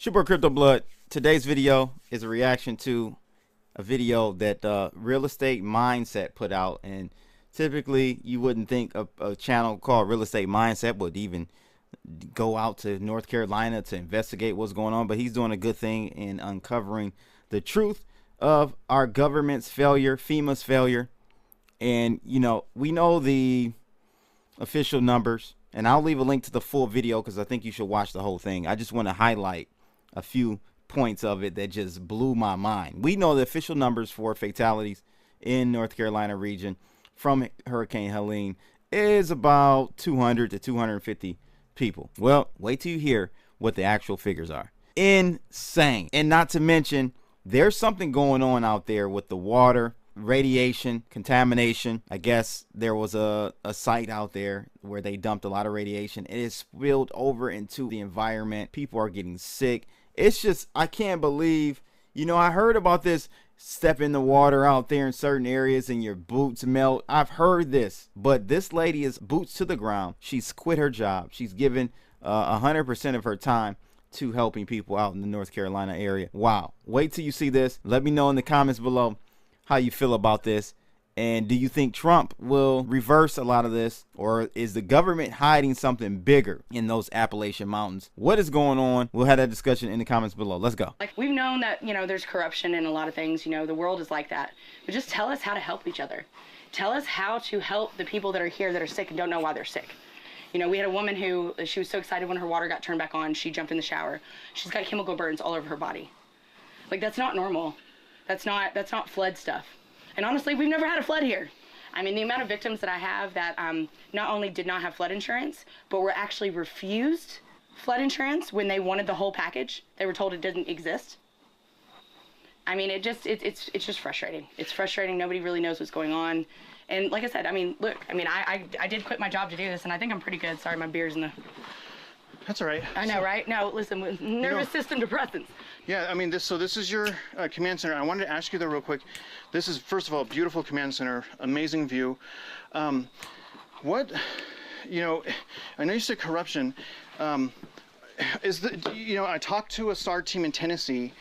Super Crypto Blood. Today's video is a reaction to a video that Real Estate Mindset put out, and typically you wouldn't think a channel called Real Estate Mindset would even go out to North Carolina to investigate what's going on, but he's doing a good thing in uncovering the truth of our government's failure, FEMA's failure. And you know, we know the official numbers, and I'll leave a link to the full video because I think you should watch the whole thing. I just want to highlight a few points of it that just blew my mind. We know the official numbers for fatalities in North Carolina region from Hurricane Helene is about 200 to 250 people. Well, wait till you hear what the actual figures are. Insane. And not to mention, there's something going on out there with the water, radiation, contamination. I guess there was a site out there where they dumped a lot of radiation. It is spilled over into the environment. People are getting sick. It's just, I can't believe, you know, I heard about this, step in the water out there in certain areas and your boots melt. I've heard this, but this lady is boots to the ground. She's quit her job. She's given 100% of her time to helping people out in the North Carolina area. Wow. Wait till you see this. Let me know in the comments below how you feel about this. And do you think Trump will reverse a lot of this, or is the government hiding something bigger in those Appalachian mountains? What is going on? We'll have that discussion in the comments below. Let's go. Like, we've known that, you know, there's corruption in a lot of things. You know, the world is like that. But just tell us how to help each other. Tell us how to help the people that are here that are sick and don't know why they're sick. You know, we had a woman who, she was so excited when her water got turned back on, she jumped in the shower. She's got chemical burns all over her body. Like, that's not normal. That's not flood stuff. And honestly, we've never had a flood here. I mean, the amount of victims that I have that not only did not have flood insurance, but were actually refused flood insurance when they wanted the whole package. They were told it didn't exist. I mean, it's just frustrating. It's frustrating. Nobody really knows what's going on. And like I said, I mean, look, I mean, I did quit my job to do this, and I think I'm pretty good. Sorry, my beer's in the... That's all right. I know, right? No, listen, nervous system depressants. Yeah, I mean, this is your command center. I wanted to ask you though real quick. This is, first of all, a beautiful command center, amazing view. What, you know, I know you said corruption. You know, I talked to a STAR team in Tennessee.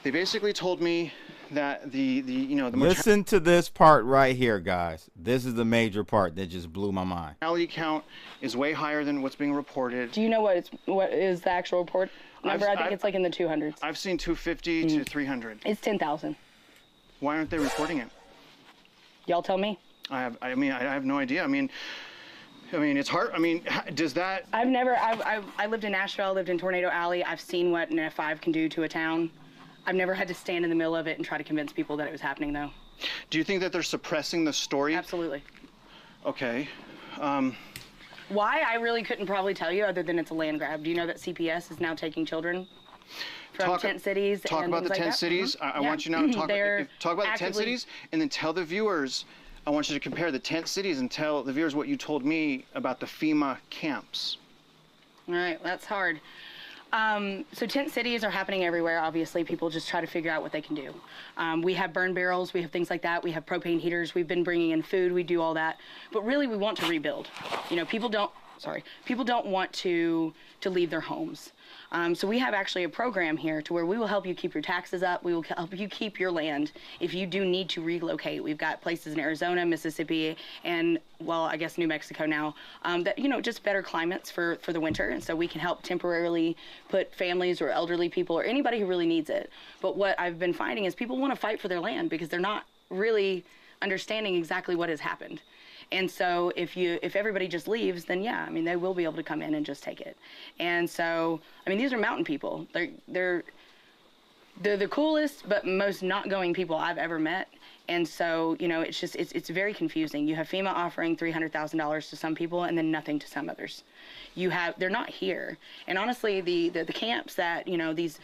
They basically told me that you know, listen to this part right here, guys. This is the major part that just blew my mind. Mortality count is way higher than what's being reported. Do you know what is the actual report number? I think it's like in the 200s. I've seen 250 to 300. It's 10,000. Why aren't they reporting it? Y'all tell me. I have no idea. I mean, it's hard. I mean, does that? I lived in Nashville. I lived in Tornado Alley. I've seen what an F5 can do to a town. I've never had to stand in the middle of it and try to convince people that it was happening, though. Do you think that they're suppressing the story? Absolutely. Okay. Why? I really couldn't probably tell you, other than it's a land grab. Do you know that CPS is now taking children from tent cities? Talk about the tent cities. I want you now to talk about the tent cities, and then tell the viewers. I want you to compare the tent cities and tell the viewers what you told me about the FEMA camps. All right, that's hard. So tent cities are happening everywhere. Obviously, people just try to figure out what they can do. We have burn barrels, we have things like that. We have propane heaters. We've been bringing in food. We do all that. But really, we want to rebuild. You know, people don't want to leave their homes. So we have actually a program here to where we will help you keep your taxes up. We will help you keep your land if you do need to relocate. We've got places in Arizona, Mississippi, and, well, I guess New Mexico now, that, you know, just better climates for the winter. And so we can help temporarily put families or elderly people or anybody who really needs it. But what I've been finding is people want to fight for their land because they're not really understanding exactly what has happened. And so if everybody just leaves, then yeah, I mean, they will be able to come in and just take it. And so, I mean, these are mountain people. They're the coolest but most not going people I've ever met. And so, you know, it's just, it's very confusing. You have FEMA offering $300,000 to some people and then nothing to some others. They're not here. And honestly, the camps that, you know, these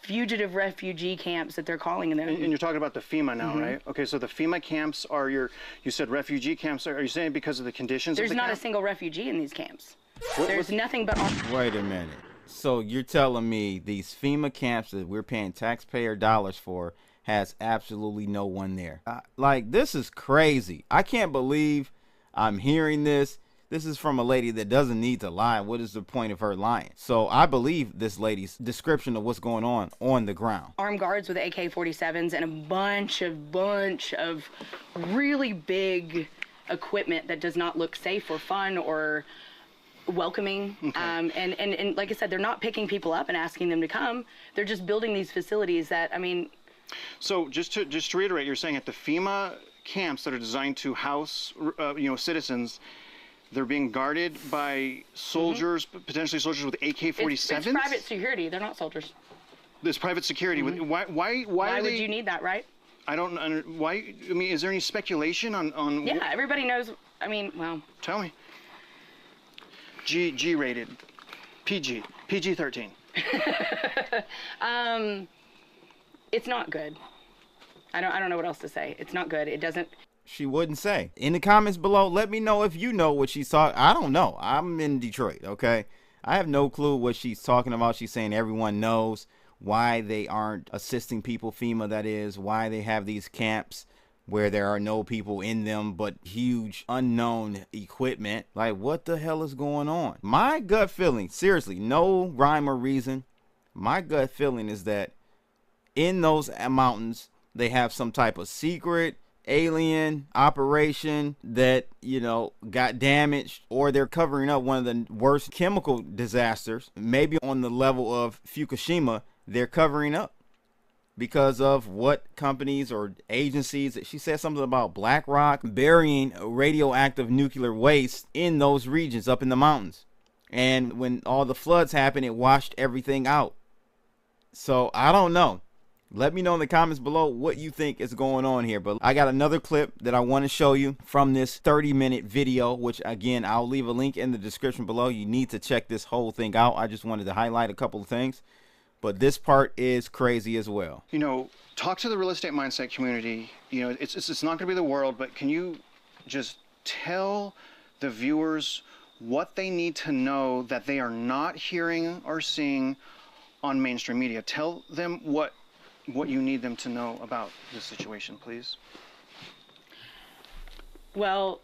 fugitive refugee camps that they're calling them. And you're talking about the FEMA now, right? Okay, so the FEMA camps are you said refugee camps. Are you saying because of the conditions? There's not a single refugee in these camps. There's nothing but... Wait a minute. So you're telling me these FEMA camps that we're paying taxpayer dollars for has absolutely no one there? Like, this is crazy. I can't believe I'm hearing this. This is from a lady that doesn't need to lie. What is the point of her lying? So I believe this lady's description of what's going on the ground. Armed guards with AK-47s and a bunch of really big equipment that does not look safe or fun or welcoming. Okay. And like I said, they're not picking people up and asking them to come. They're just building these facilities that, I mean. So just to reiterate, you're saying at the FEMA camps that are designed to house, citizens, they're being guarded by soldiers, potentially soldiers with AK-47s? It's private security. They're not soldiers. There's private security. Why would you need that, right? I don't why. I mean, is there any speculation on? Yeah, everybody knows. I mean, well. Tell me. G rated, PG-13. It's not good. I don't know what else to say. It's not good. It doesn't. She wouldn't say. In the comments below, let me know if you know what she's talking. I don't know. I'm in Detroit, okay? I have no clue what she's talking about. She's saying everyone knows why they aren't assisting people, FEMA that is, why they have these camps where there are no people in them but huge unknown equipment. Like, what the hell is going on? My gut feeling, seriously, no rhyme or reason, my gut feeling is that in those mountains they have some type of secret alien operation that, got damaged, or they're covering up one of the worst chemical disasters, maybe on the level of Fukushima. They're covering up because of what companies or agencies. She said something about BlackRock burying radioactive nuclear waste in those regions up in the mountains, and when all the floods happened, it washed everything out. So I don't know. Let me know in the comments below what you think is going on here. But I got another clip that I want to show you from this 30-minute video, which again, I'll leave a link in the description below. You need to check this whole thing out. I just wanted to highlight a couple of things, but this part is crazy as well. Talk to the real estate mindset community. It's not going to be the world, but can you just tell the viewers what they need to know that they are not hearing or seeing on mainstream media? Tell them what you need them to know about this situation, please. Well,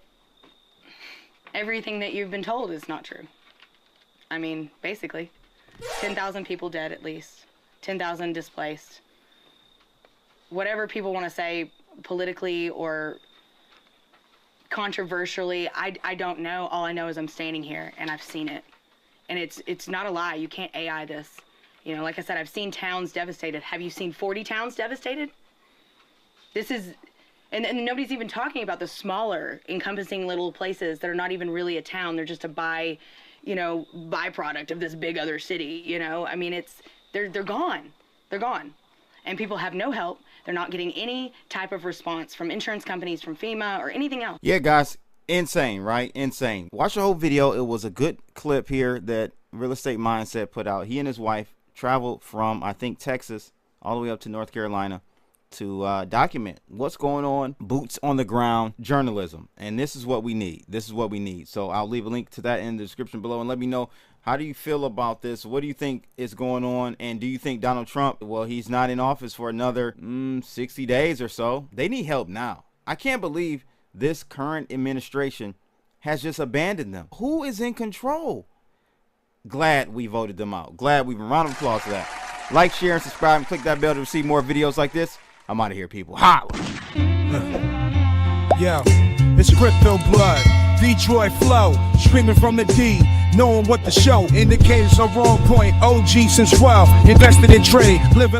everything that you've been told is not true. I mean, basically, 10,000 people dead at least, 10,000 displaced. Whatever people want to say politically or controversially, I don't know. All I know is I'm standing here and I've seen it. And it's not a lie. You can't AI this. Like I said, I've seen towns devastated. Have you seen 40 towns devastated? This is, and nobody's even talking about the smaller, encompassing little places that are not even really a town. They're just a byproduct of this big other city. I mean, they're gone. They're gone. And people have no help. They're not getting any type of response from insurance companies, from FEMA, or anything else. Yeah, guys, insane, right? Insane. Watch the whole video. It was a good clip here that Real Estate Mindset put out. He and his wife traveled from, I think, Texas all the way up to North Carolina to document what's going on, boots on the ground journalism. And this is what we need. This is what we need. So I'll leave a link to that in the description below, and let me know, how do you feel about this? What do you think is going on? And do you think Donald Trump, well, he's not in office for another 60 days or so? They need help now. I can't believe this current administration has just abandoned them. Who is in control? Glad we voted them out. Glad we round of applause for that. Like, share, and subscribe, and click that bell to receive more videos like this. I'm out of here, people. Holla! Yo, it's crypto blood, Detroit flow, screaming from the D, knowing what the show indicators are on point. OG since 12, invested in trade, living.